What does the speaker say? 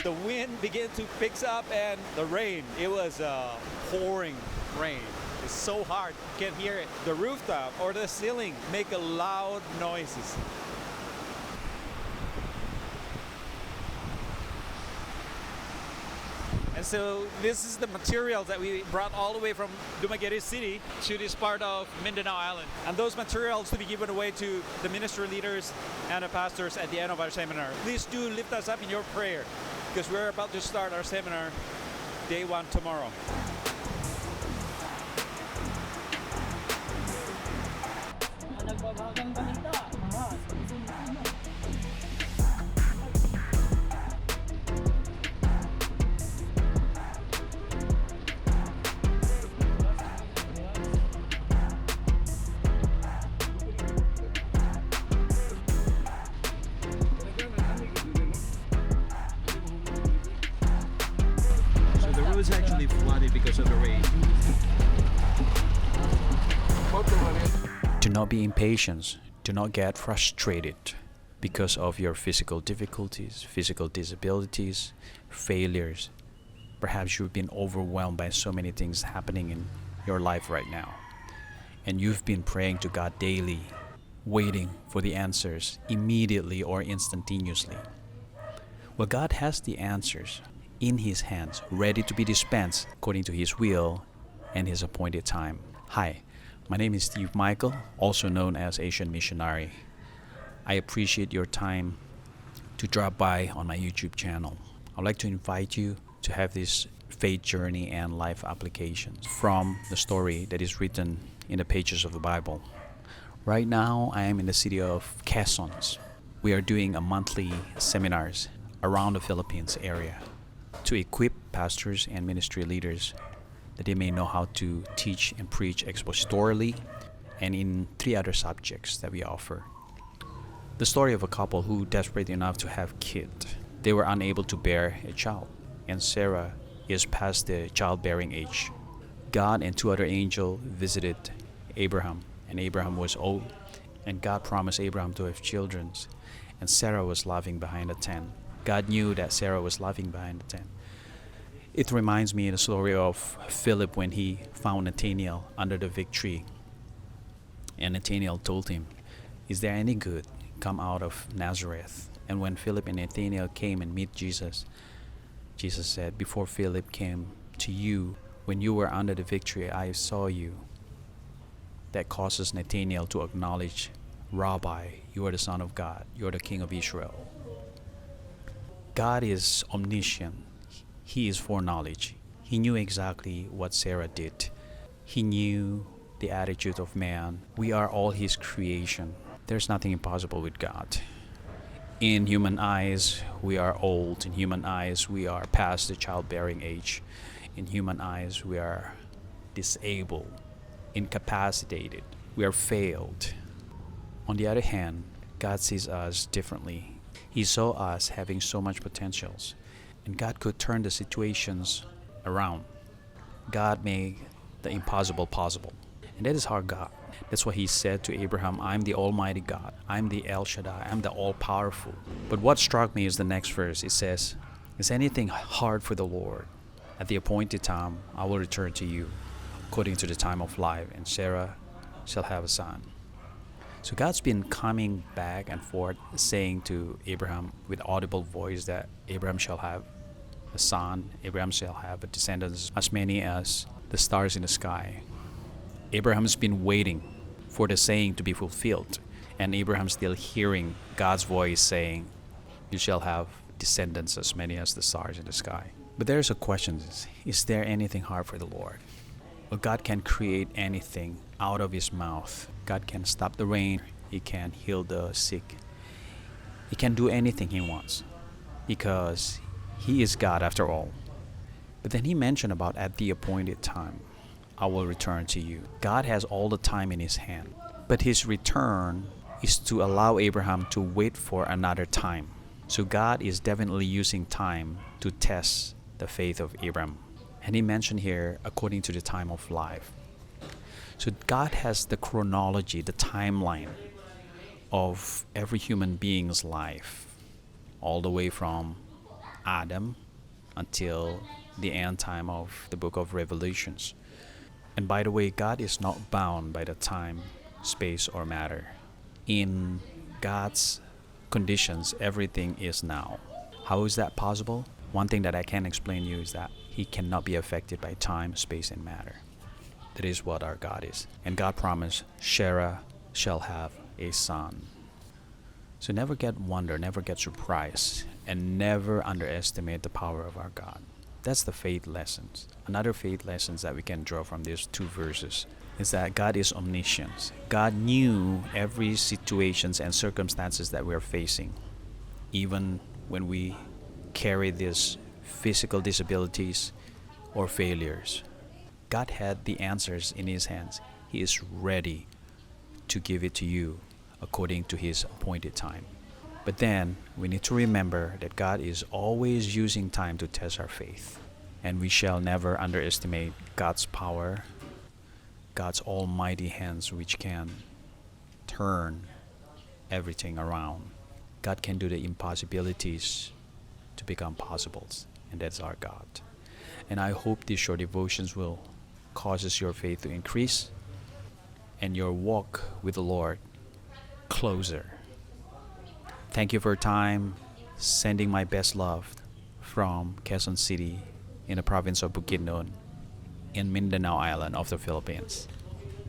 The wind began to pick up and the rain, it was pouring rain. It's so hard, you can't hear it. The rooftop or the ceiling make a loud noises. And so this is the materials that we brought all the way from Dumaguete City to this part of Mindanao Island. And those materials to be given away to the ministry leaders and the pastors at the end of our seminar. Please do lift us up in your prayer because we're about to start our seminar day 1 tomorrow. It's actually flooded because of the rain. Do not be impatient. Do not get frustrated because of your physical difficulties, physical disabilities, failures. Perhaps you've been overwhelmed by so many things happening in your life right now. And you've been praying to God daily, waiting for the answers immediately or instantaneously. Well, God has the answers in His hands, ready to be dispensed according to His will and His appointed time. Hi, my name is Steve Michael, also known as AsianMissionary. I appreciate your time to drop by on my YouTube channel. I'd like to invite you to have this faith journey and life applications from the story that is written in the pages of the Bible. Right now, I am in the city of Quezon. We are doing a monthly seminars around the Philippines area to equip pastors and ministry leaders that they may know how to teach and preach expositorily and in 3 other subjects that we offer. The story of a couple who desperate enough to have kids. They were unable to bear a child, and Sarah is past the childbearing age. God and 2 other angels visited Abraham, and Abraham was old, and God promised Abraham to have children, and Sarah was laughing behind the tent. God knew that Sarah was laughing behind the tent. It reminds me of the story of Philip when he found Nathanael under the fig tree. And Nathanael told him, "Is there any good come out of Nazareth?" And when Philip and Nathanael came and meet Jesus, Jesus said, "Before Philip came to you, when you were under the fig tree, I saw you." That causes Nathanael to acknowledge, "Rabbi, you are the Son of God. You are the King of Israel." God is omniscient. He is foreknowledge. He knew exactly what Sarah did. He knew the attitude of man. We are all His creation. There's nothing impossible with God. In human eyes, we are old. In human eyes, we are past the childbearing age. In human eyes, we are disabled, incapacitated. We are failed. On the other hand, God sees us differently. He saw us having so much potentials, and God could turn the situations around. God made the impossible possible, and that is our God. That's why He said to Abraham, "I'm the Almighty God. I'm the El Shaddai. I'm the All-Powerful." But what struck me is the next verse. It says, "Is anything hard for the Lord? At the appointed time, I will return to you, according to the time of life, and Sarah shall have a son." So God's been coming back and forth saying to Abraham with audible voice that Abraham shall have a son, Abraham shall have a descendants as many as the stars in the sky. Abraham's been waiting for the saying to be fulfilled, and Abraham's still hearing God's voice saying, "You shall have descendants as many as the stars in the sky." But there's a question, is there anything hard for the Lord? Well, God can create anything out of His mouth. God can stop the rain. He can heal the sick. He can do anything He wants because He is God after all. But then He mentioned about at the appointed time, I will return to you. God has all the time in His hand. But His return is to allow Abraham to wait for another time. So God is definitely using time to test the faith of Abraham. And He mentioned here, according to the time of life. So God has the chronology, the timeline of every human being's life, all the way from Adam until the end time of the book of Revelations. And by the way, God is not bound by the time, space, or matter. In God's conditions, everything is now. How is that possible? One thing that I can explain to you is that He cannot be affected by time, space, and matter. That is what our God is. And God promised, Sarah shall have a son. So never get wonder, never get surprised, and never underestimate the power of our God. That's the faith lessons. Another faith lessons that we can draw from these two verses is that God is omniscient. God knew every situations and circumstances that we're facing. Even when we carry these physical disabilities or failures, God had the answers in His hands. He is ready to give it to you according to His appointed time. But then we need to remember that God is always using time to test our faith. And we shall never underestimate God's power, God's almighty hands which can turn everything around. God can do the impossibilities to become possibles, and that's our God. And I hope these short devotions will causes your faith to increase and your walk with the Lord closer. Thank you for your time. Sending my best love from Quezon City in the province of Bukidnon in Mindanao Island of the Philippines.